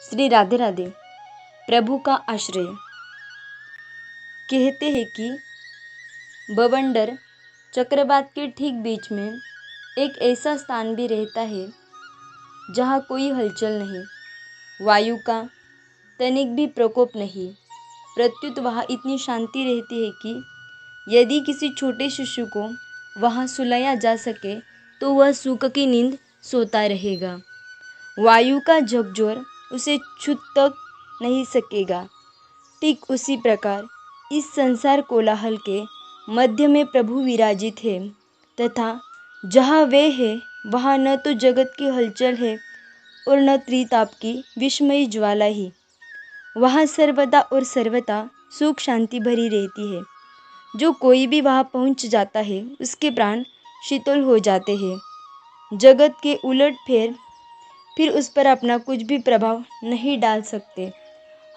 श्री राधे राधे। प्रभु का आश्रय। कहते हैं कि बवंडर चक्रवात के ठीक बीच में एक ऐसा स्थान भी रहता है जहाँ कोई हलचल नहीं, वायु का तनिक भी प्रकोप नहीं, प्रत्युत वहाँ इतनी शांति रहती है कि यदि किसी छोटे शिशु को वहाँ सुलाया जा सके तो वह सुख की नींद सोता रहेगा। वायु का झकझोर उसे छू तक नहीं सकेगा। ठीक उसी प्रकार इस संसार कोलाहल के मध्य में प्रभु विराजित है, तथा जहाँ वे है वहाँ न तो जगत की हलचल है और न त्रिताप की विस्मयी ज्वाला ही। वहाँ सर्वदा और सर्वथा सुख शांति भरी रहती है। जो कोई भी वहाँ पहुँच जाता है उसके प्राण शीतल हो जाते हैं। जगत के उलट फेर फिर उस पर अपना कुछ भी प्रभाव नहीं डाल सकते।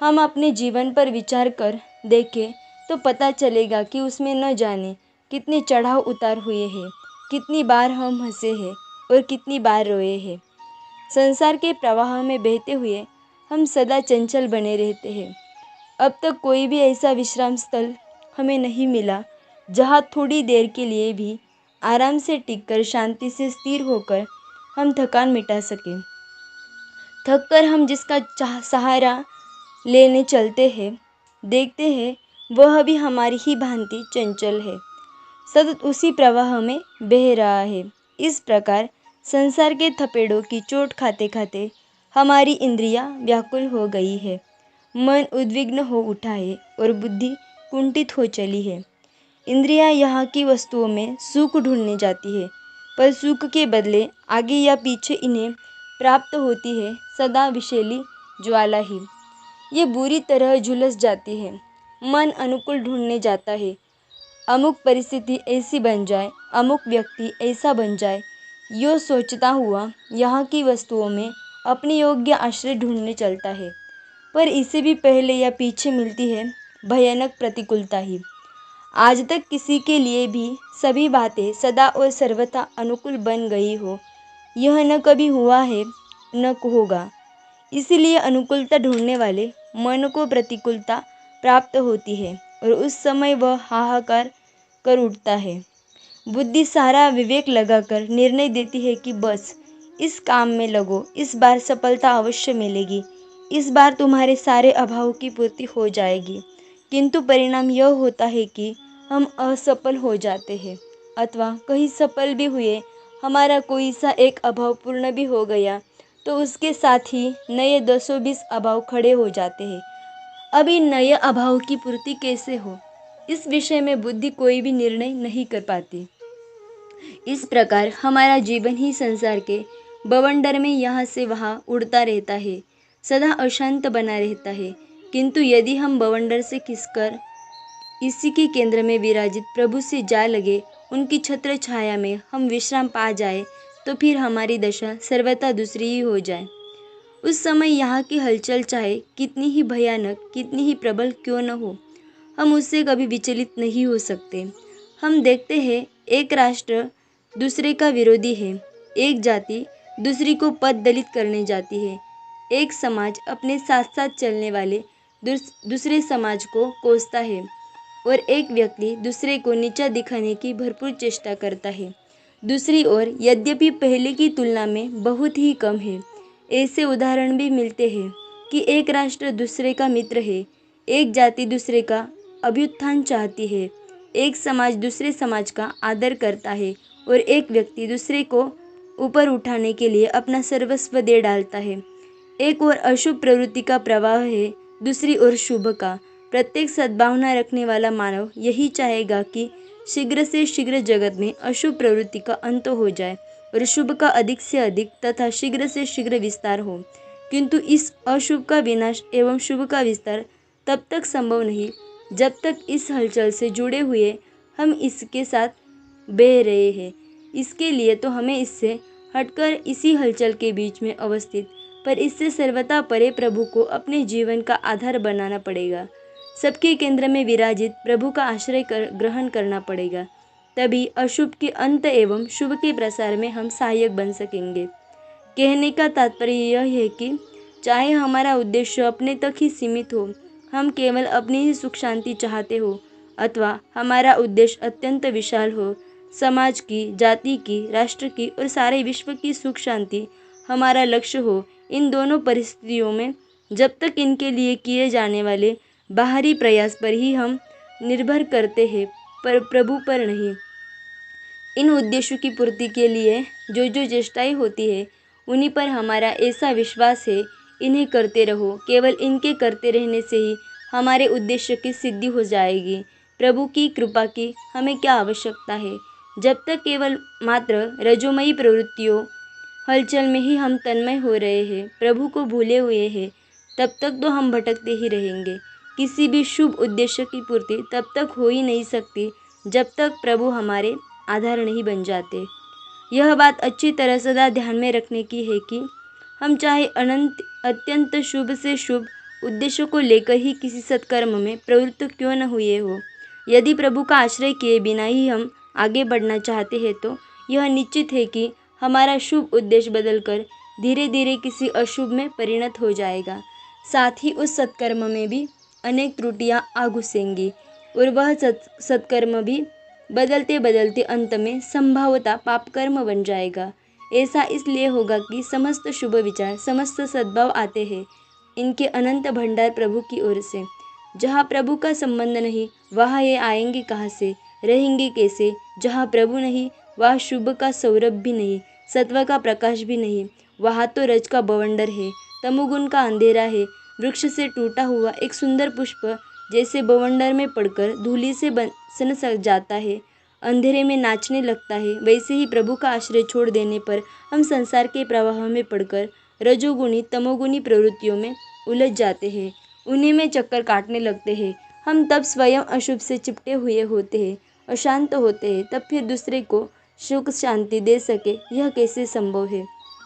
हम अपने जीवन पर विचार कर देखें तो पता चलेगा कि उसमें न जाने कितने चढ़ाव उतार हुए हैं, कितनी बार हम हंसे हैं और कितनी बार रोए हैं। संसार के प्रवाह में बहते हुए हम सदा चंचल बने रहते हैं। अब तक कोई भी ऐसा विश्राम स्थल हमें नहीं मिला जहाँ थोड़ी देर के लिए भी आराम से टिककर शांति से स्थिर होकर हम थकान मिटा सकें। थक कर हम जिसका सहारा लेने चलते हैं, देखते हैं वह भी हमारी ही भांति चंचल है, सतत उसी प्रवाह में बह रहा है। इस प्रकार संसार के थपेड़ों की चोट खाते खाते हमारी इंद्रियां व्याकुल हो गई है, मन उद्विग्न हो उठा है और बुद्धि कुंठित हो चली है। इंद्रियां यहाँ की वस्तुओं में सुख ढूंढने जाती है, पर सुख के बदले आगे या पीछे इन्हें प्राप्त होती है सदा विषैली ज्वाला ही। ये बुरी तरह झुलस जाती है। मन अनुकूल ढूंढने जाता है, अमुक परिस्थिति ऐसी बन जाए, अमुक व्यक्ति ऐसा बन जाए, यो सोचता हुआ यहाँ की वस्तुओं में अपने योग्य आश्रय ढूंढने चलता है, पर इसे भी पहले या पीछे मिलती है भयानक प्रतिकूलता ही। आज तक किसी के लिए भी सभी बातें सदा और सर्वथा अनुकूल बन गई हो, यह न कभी हुआ है न होगा। इसीलिए अनुकूलता ढूंढने वाले मन को प्रतिकूलता प्राप्त होती है और उस समय वह हाहाकार कर उठता है। बुद्धि सारा विवेक लगाकर निर्णय देती है कि बस इस काम में लगो, इस बार सफलता अवश्य मिलेगी, इस बार तुम्हारे सारे अभाव की पूर्ति हो जाएगी। किंतु परिणाम यह होता है कि हम असफल हो जाते हैं, अथवा कहीं सफल भी हुए, हमारा कोई सा एक अभाव पूर्ण भी हो गया तो उसके साथ ही नए 220 अभाव खड़े हो जाते हैं। अब इन नए अभाव की पूर्ति कैसे हो, इस विषय में बुद्धि कोई भी निर्णय नहीं कर पाती। इस प्रकार हमारा जीवन ही संसार के बवंडर में यहाँ से वहाँ उड़ता रहता है, सदा अशांत बना रहता है। किंतु यदि हम बवंडर से खिसकर इसी के केंद्र में विराजित प्रभु से जा लगे, उनकी छत्र छाया में हम विश्राम पा जाए, तो फिर हमारी दशा सर्वथा दूसरी ही हो जाए। उस समय यहाँ की हलचल चाहे कितनी ही भयानक, कितनी ही प्रबल क्यों न हो, हम उससे कभी विचलित नहीं हो सकते। हम देखते हैं एक राष्ट्र दूसरे का विरोधी है, एक जाति दूसरी को पद दलित करने जाती है, एक समाज अपने साथ साथ चलने वाले दूसरे समाज को कोसता है और एक व्यक्ति दूसरे को नीचा दिखाने की भरपूर चेष्टा करता है। दूसरी ओर यद्यपि पहले की तुलना में बहुत ही कम है, ऐसे उदाहरण भी मिलते हैं कि एक राष्ट्र दूसरे का मित्र है, एक जाति दूसरे का अभ्युत्थान चाहती है, एक समाज दूसरे समाज का आदर करता है और एक व्यक्ति दूसरे को ऊपर उठाने के लिए अपना सर्वस्व दे डालता है। एक ओर अशुभ प्रवृत्ति का प्रवाह है, दूसरी ओर शुभ का। प्रत्येक सद्भावना रखने वाला मानव यही चाहेगा कि शीघ्र से शीघ्र जगत में अशुभ प्रवृत्ति का अंत हो जाए और शुभ का अधिक से अधिक तथा शीघ्र से शीघ्र विस्तार हो। किंतु इस अशुभ का विनाश एवं शुभ का विस्तार तब तक संभव नहीं जब तक इस हलचल से जुड़े हुए हम इसके साथ बह रहे हैं। इसके लिए तो हमें इससे हटकर इसी हलचल के बीच में अवस्थित पर इससे सर्वथा परे प्रभु को अपने जीवन का आधार बनाना पड़ेगा। सबके केंद्र में विराजित प्रभु का आश्रय ग्रहण करना पड़ेगा, तभी अशुभ के अंत एवं शुभ के प्रसार में हम सहायक बन सकेंगे। कहने का तात्पर्य यह है कि चाहे हमारा उद्देश्य अपने तक ही सीमित हो, हम केवल अपनी ही सुख शांति चाहते हो, अथवा हमारा उद्देश्य अत्यंत विशाल हो, समाज की, जाति की, राष्ट्र की और सारे विश्व की सुख शांति हमारा लक्ष्य हो, इन दोनों परिस्थितियों में जब तक इनके लिए किए जाने वाले बाहरी प्रयास पर ही हम निर्भर करते हैं, पर प्रभु पर नहीं। इन उद्देश्यों की पूर्ति के लिए जो जो चेष्टाएं होती है, उन्हीं पर हमारा ऐसा विश्वास है, इन्हें करते रहो, केवल इनके करते रहने से ही हमारे उद्देश्य की सिद्धि हो जाएगी। प्रभु की कृपा की हमें क्या आवश्यकता है? जब तक केवल मात्र रजोमयी प्रवृत्तियों हलचल में ही हम तन्मय हो रहे हैं, प्रभु को भूले हुए हैं, तब तक तो हम भटकते ही रहेंगे। किसी भी शुभ उद्देश्य की पूर्ति तब तक हो ही नहीं सकती जब तक प्रभु हमारे आधार नहीं बन जाते। यह बात अच्छी तरह सदा ध्यान में रखने की है कि हम चाहे अत्यंत शुभ से शुभ उद्देश्य को लेकर ही किसी सत्कर्म में प्रवृत्त क्यों न हुए हो, यदि प्रभु का आश्रय किए बिना ही हम आगे बढ़ना चाहते हैं, तो यह निश्चित है कि हमारा शुभ उद्देश्य बदलकर धीरे धीरे किसी अशुभ में परिणत हो जाएगा। साथ ही उस सत्कर्म में भी अनेक त्रुटियां आ घुसेंगी और वह सत्कर्म भी बदलते बदलते अंत में संभवतः पापकर्म बन जाएगा। ऐसा इसलिए होगा कि समस्त शुभ विचार, समस्त सद्भाव आते हैं, इनके अनंत भंडार प्रभु की ओर से। जहाँ प्रभु का संबंध नहीं, वहाँ ये आएंगे कहाँ से, रहेंगे कैसे? जहाँ प्रभु नहीं, वहाँ शुभ का सौरभ भी नहीं, सत्व का प्रकाश भी नहीं, वहाँ तो रज का बवंडर है, तमोगुण का अंधेरा है। वृक्ष से टूटा हुआ एक सुंदर पुष्प जैसे बवंडर में पड़कर धूलि से सन जाता है, अंधेरे में नाचने लगता है, वैसे ही प्रभु का आश्रय छोड़ देने पर हम संसार के प्रवाह में पड़कर रजोगुणी तमोगुणी प्रवृत्तियों में उलझ जाते हैं, उन्हीं में चक्कर काटने लगते हैं। हम तब स्वयं अशुभ से चिपटे हुए होते हैं, अशांत होते हैं, तब फिर दूसरे को सुख शांति दे सके, यह कैसे संभव है?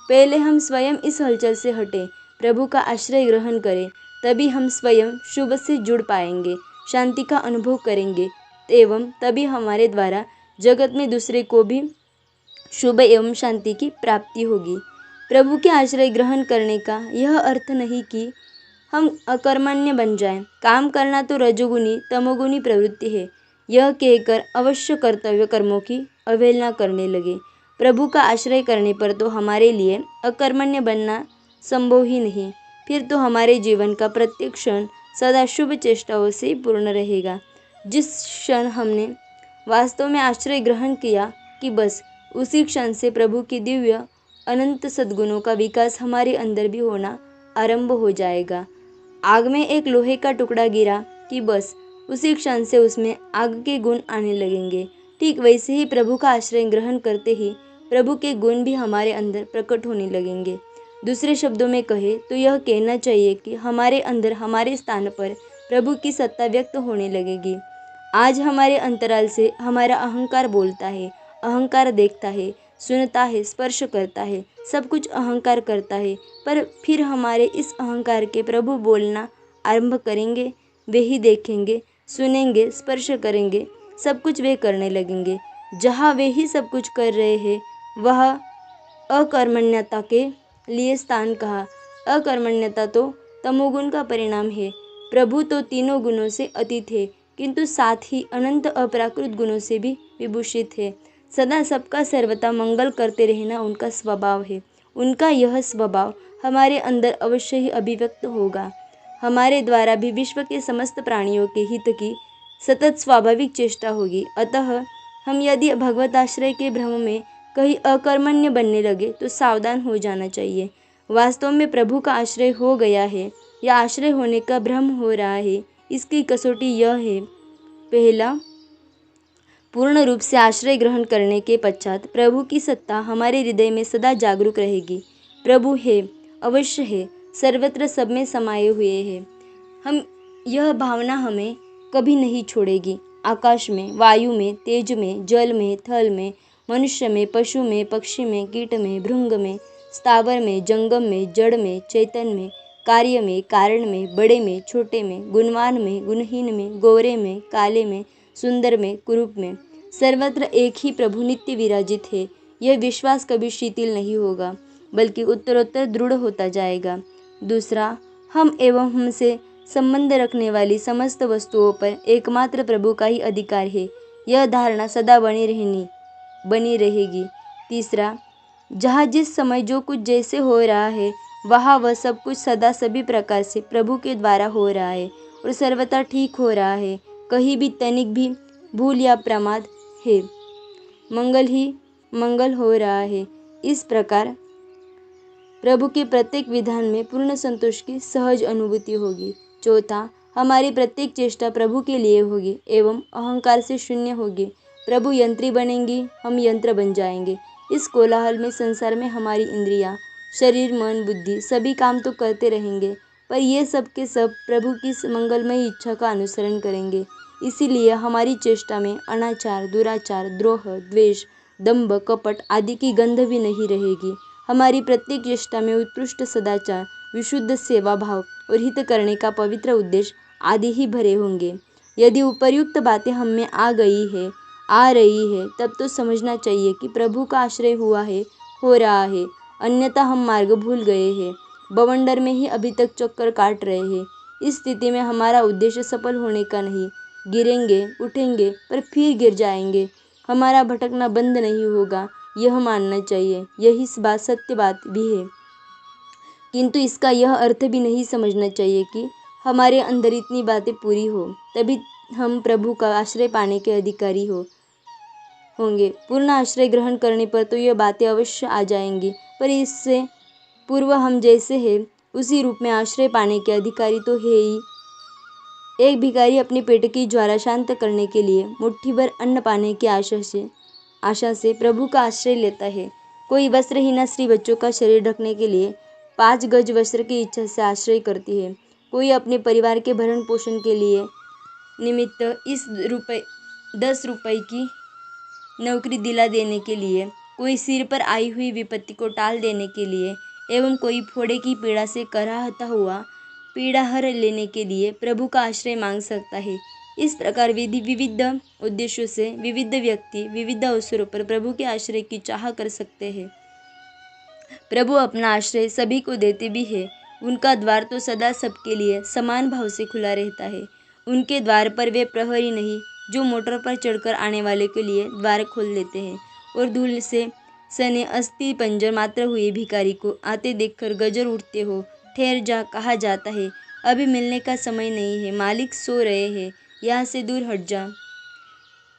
पहले हम स्वयं इस हलचल से हटें, प्रभु का आश्रय ग्रहण करें, तभी हम स्वयं शुभ से जुड़ पाएंगे, शांति का अनुभव करेंगे, एवं तभी हमारे द्वारा जगत में दूसरे को भी शुभ एवं शांति की प्राप्ति होगी। प्रभु के आश्रय ग्रहण करने का यह अर्थ नहीं कि हम अकर्मण्य बन जाएं। काम करना तो रजोगुणी तमोगुणी प्रवृत्ति है, यह कहकर अवश्य कर्तव्य कर्मों की अवहेलना करने लगे। प्रभु का आश्रय करने पर तो हमारे लिए अकर्मण्य बनना संभव ही नहीं, फिर तो हमारे जीवन का प्रत्येक क्षण सदा शुभ चेष्टाओं से पूर्ण रहेगा। जिस क्षण हमने वास्तव में आश्रय ग्रहण किया कि बस उसी क्षण से प्रभु की दिव्य अनंत सद्गुणों का विकास हमारे अंदर भी होना आरंभ हो जाएगा। आग में एक लोहे का टुकड़ा गिरा कि बस उसी क्षण से उसमें आग के गुण आने लगेंगे। ठीक वैसे ही प्रभु का आश्रय ग्रहण करते ही प्रभु के गुण भी हमारे अंदर प्रकट होने लगेंगे। दूसरे शब्दों में कहे तो यह कहना चाहिए कि हमारे अंदर हमारे स्थान पर प्रभु की सत्ता व्यक्त होने लगेगी। आज हमारे अंतराल से हमारा अहंकार बोलता है, अहंकार देखता है, सुनता है, स्पर्श करता है, सब कुछ अहंकार करता है, पर फिर हमारे इस अहंकार के प्रभु बोलना आरंभ करेंगे, वे ही देखेंगे, सुनेंगे, स्पर्श करेंगे, सब कुछ वे करने लगेंगे। जहाँ वे ही सब कुछ कर रहे हैं, वह अकर्मण्यता के लिए स्थान कहा। अकर्मण्यता तो तमोगुण का परिणाम है। प्रभु तो तीनों गुणों से अतीत है, किंतु साथ ही अनंत अपराकृत गुणों से भी विभूषित है। सदा सबका सर्वथा मंगल करते रहना उनका स्वभाव है। उनका यह स्वभाव हमारे अंदर अवश्य ही अभिव्यक्त होगा। हमारे द्वारा भी विश्व के समस्त प्राणियों के हित की सतत स्वाभाविक चेष्टा होगी। अतः हम यदि भगवत आश्रय के भ्रम में कहीं अकर्मण्य बनने लगे तो सावधान हो जाना चाहिए। वास्तव में प्रभु का आश्रय हो गया है या आश्रय होने का भ्रम हो रहा है, इसकी कसौटी यह है, पहला, पूर्ण रूप से आश्रय ग्रहण करने के पश्चात प्रभु की सत्ता हमारे हृदय में सदा जागरूक रहेगी। प्रभु है, अवश्य है, सर्वत्र सब में समाये हुए हैं। यह भावना हमें कभी नहीं छोड़ेगी। आकाश में, वायु में, तेज में, जल में, थल में, मनुष्य में, पशु में, पक्षी में, कीट में, भृंग में, स्थावर में, जंगम में, जड़ में, चैतन्य में, कार्य में, कारण में, बड़े में, छोटे में, गुणवान में, गुणहीन में, गोरे में, काले में, सुंदर में, कुरूप में, सर्वत्र एक ही प्रभु नित्य विराजित है। यह विश्वास कभी शिथिल नहीं होगा, बल्कि उत्तरोत्तर दृढ़ होता जाएगा। दूसरा, हम एवं हमसे संबंध रखने वाली समस्त वस्तुओं पर एकमात्र प्रभु का ही अधिकार है, यह धारणा सदा बनी रहेगी। तीसरा, जहाँ जिस समय जो कुछ जैसे हो रहा है, वहाँ वह सब कुछ सदा सभी प्रकार से प्रभु के द्वारा हो रहा है और सर्वथा ठीक हो रहा है। कहीं भी तनिक भी भूल या प्रमाद है, मंगल ही मंगल हो रहा है। इस प्रकार प्रभु के प्रत्येक विधान में पूर्ण संतोष की सहज अनुभूति होगी। चौथा, हमारी प्रत्येक चेष्टा प्रभु के लिए होगी एवं अहंकार से शून्य होगी। प्रभु यंत्री बनेंगी, हम यंत्र बन जाएंगे। इस कोलाहल में संसार में हमारी इंद्रियां, शरीर, मन, बुद्धि सभी काम तो करते रहेंगे, पर ये सब के सब प्रभु की मंगलमय इच्छा का अनुसरण करेंगे। इसीलिए हमारी चेष्टा में अनाचार, दुराचार, द्रोह, द्वेष, दंभ, कपट आदि की गंध भी नहीं रहेगी। हमारी प्रत्येक चेष्टा में उत्कृष्ट सदाचार, विशुद्ध सेवा भाव और हित करने का पवित्र उद्देश्य आदि ही भरे होंगे। यदि उपर्युक्त बातें हम में आ रही है, तब तो समझना चाहिए कि प्रभु का आश्रय हुआ है, हो रहा है, अन्यथा हम मार्ग भूल गए हैं, बवंडर में ही अभी तक चक्कर काट रहे हैं। इस स्थिति में हमारा उद्देश्य सफल होने का नहीं, गिरेंगे, उठेंगे, पर फिर गिर जाएंगे, हमारा भटकना बंद नहीं होगा, यह मानना चाहिए। यही बात सत्य बात भी है, किंतु इसका यह अर्थ भी नहीं समझना चाहिए कि हमारे अंदर इतनी बातें पूरी हो तभी हम प्रभु का आश्रय पाने के अधिकारी होंगे। पूर्ण आश्रय ग्रहण करने पर तो ये बातें अवश्य आ जाएंगी, पर इससे पूर्व हम जैसे हैं उसी रूप में आश्रय पाने के अधिकारी तो है ही। एक भिखारी अपने पेट की ज्वाला शांत करने के लिए मुट्ठी भर अन्न पाने की आशा से प्रभु का आश्रय लेता है। कोई वस्त्रहीना स्त्री बच्चों का शरीर ढकने के लिए 5 गज वस्त्र की इच्छा से आश्रय करती है। कोई अपने परिवार के भरण पोषण के लिए निमित्त 10 रुपए की नौकरी दिला देने के लिए, कोई सिर पर आई हुई विपत्ति को टाल देने के लिए एवं कोई फोड़े की पीड़ा से कराहता हुआ पीड़ा हर लेने के लिए प्रभु का आश्रय मांग सकता है। इस प्रकार विविध उद्देश्यों से विविध व्यक्ति विविध अवसरों पर प्रभु के आश्रय की चाह कर सकते हैं। प्रभु अपना आश्रय सभी को देते भी है। उनका द्वार तो सदा सबके लिए समान भाव से खुला रहता है। उनके द्वार पर वे प्रहरी नहीं जो मोटर पर चढ़कर आने वाले के लिए द्वार खोल देते हैं और धूल से सने अस्थि पंजर मात्र हुए भिखारी को आते देखकर गजर उठते हो, ठहर जा, कहा जाता है, अभी मिलने का समय नहीं है, मालिक सो रहे हैं, यहाँ से दूर हट जा।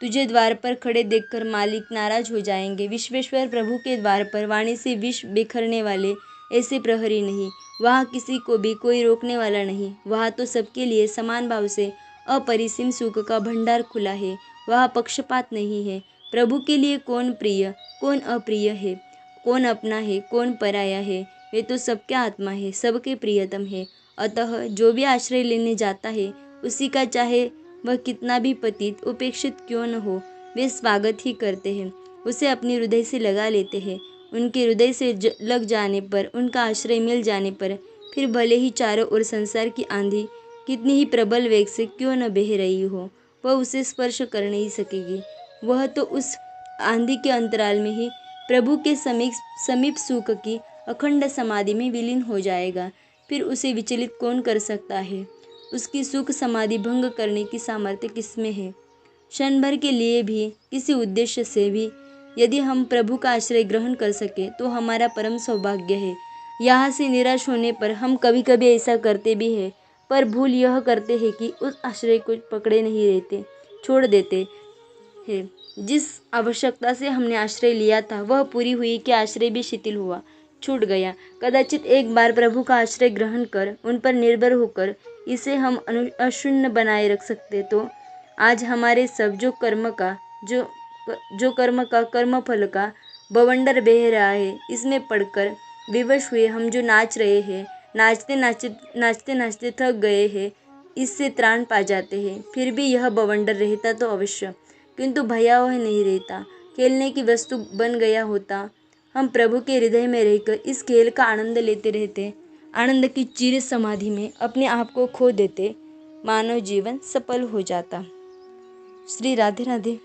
तुझे द्वार पर खड़े देखकर मालिक नाराज हो जाएंगे। विश्वेश्वर प्रभु के द्वार पर वाणी से विष बिखरने वाले ऐसे प्रहरी नहीं, वहाँ किसी को भी कोई रोकने वाला नहीं। वहाँ तो सबके लिए समान भाव से अपरिसीम सुख का भंडार खुला है। वहाँ पक्षपात नहीं है। प्रभु के लिए कौन प्रिय कौन अप्रिय है, कौन अपना है कौन पराया है, वे तो सबके आत्मा है, सबके प्रियतम है। अतः जो भी आश्रय लेने जाता है उसी का चाहे वह कितना भी पतित उपेक्षित क्यों न हो, वे स्वागत ही करते हैं, उसे अपने हृदय से लगा लेते हैं। उनके हृदय से लग जाने पर, उनका आश्रय मिल जाने पर, फिर भले ही चारों ओर संसार की आंधी कितनी ही प्रबल वेग से क्यों न बह रही हो, वह उसे स्पर्श कर नहीं सकेगी। वह तो उस आंधी के अंतराल में ही प्रभु के समीप सुख की अखंड समाधि में विलीन हो जाएगा। फिर उसे विचलित कौन कर सकता है? उसकी सुख समाधि भंग करने की सामर्थ्य किसमें है? क्षण भर के लिए भी, किसी उद्देश्य से भी यदि हम प्रभु का आश्रय ग्रहण कर सके तो हमारा परम सौभाग्य है। यहाँ से निराश होने पर हम कभी कभी ऐसा करते भी हैं, पर भूल यह करते हैं कि उस आश्रय को पकड़े नहीं रहते, छोड़ देते हैं। जिस आवश्यकता से हमने आश्रय लिया था वह पूरी हुई कि आश्रय भी शिथिल हुआ, छूट गया। कदाचित एक बार प्रभु का आश्रय ग्रहण कर, उन पर निर्भर होकर इसे हम अशून्य बनाए रख सकते तो आज हमारे सब जो कर्म का कर्मफल का बवंडर बह रहा है, इसमें पड़कर विवश हुए हम जो नाच रहे हैं, नाचते नाचते थक गए हैं, इससे त्राण पा जाते हैं। फिर भी यह बवंडर रहता तो अवश्य, किंतु भयावह नहीं रहता, खेलने की वस्तु बन गया होता। हम प्रभु के हृदय में रहकर इस खेल का आनंद लेते रहते, आनंद की चिर समाधि में अपने आप को खो देते, मानव जीवन सफल हो जाता। श्री राधे राधे।